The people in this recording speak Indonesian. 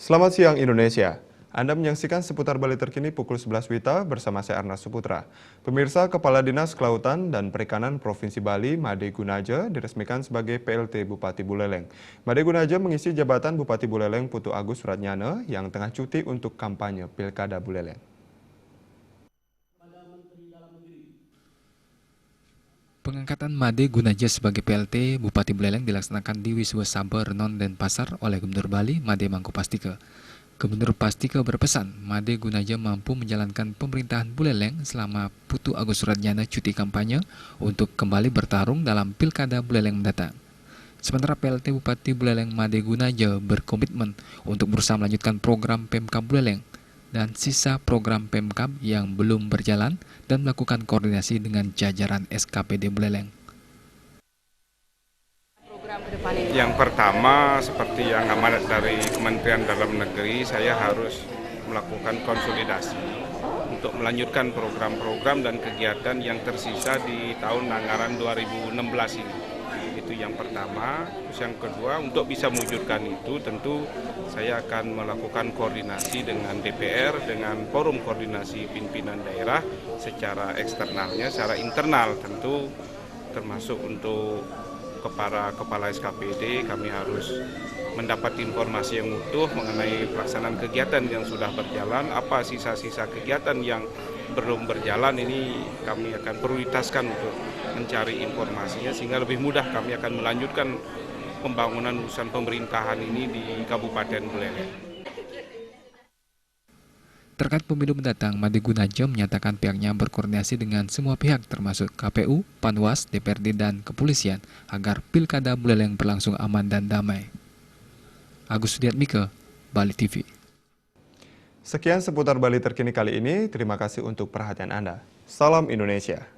Selamat siang Indonesia. Anda menyaksikan seputar Bali terkini pukul 11 WITA bersama saya Arna Suputra. Pemirsa, Kepala Dinas Kelautan dan Perikanan Provinsi Bali, Made Gunaja, diresmikan sebagai PLT Bupati Buleleng. Made Gunaja mengisi jabatan Bupati Buleleng Putu Agus Suratnyana yang tengah cuti untuk kampanye Pilkada Buleleng. Pengangkatan Made Gunaja sebagai PLT Bupati Buleleng dilaksanakan di Wiswa Saber Non Denpasar oleh Gubernur Bali Made Mangkupastika. Gubernur Pastika berpesan Made Gunaja mampu menjalankan pemerintahan Buleleng selama Putu Agus Suratnyana cuti kampanye untuk kembali bertarung dalam Pilkada Buleleng mendatang. Sementara PLT Bupati Buleleng Made Gunaja berkomitmen untuk berusaha melanjutkan program Pemkab Buleleng dan sisa program Pemkab yang belum berjalan dan melakukan koordinasi dengan jajaran SKPD Buleleng. Yang pertama, seperti yang amanat dari Kementerian Dalam Negeri, saya harus melakukan konsolidasi untuk melanjutkan program-program dan kegiatan yang tersisa di tahun anggaran 2016 ini. Itu yang pertama. Terus yang kedua, untuk bisa mewujudkan itu tentu saya akan melakukan koordinasi dengan DPR, dengan forum koordinasi pimpinan daerah secara eksternalnya, secara internal tentu termasuk untuk para kepala SKPD. Kami harus mendapat informasi yang utuh mengenai pelaksanaan kegiatan yang sudah berjalan, apa sisa-sisa kegiatan yang belum berjalan, ini kami akan prioritaskan untuk mencari informasinya sehingga lebih mudah kami akan melanjutkan pembangunan urusan pemerintahan ini di Kabupaten Buleleng. Terkait pemilu mendatang, Made Gunaja menyatakan pihaknya berkoordinasi dengan semua pihak termasuk KPU, Panwas, DPRD, dan Kepolisian agar Pilkada Buleleng berlangsung aman dan damai. Agus Sudiatmike, Bali TV. Sekian seputar Bali terkini kali ini. Terima kasih untuk perhatian Anda. Salam Indonesia.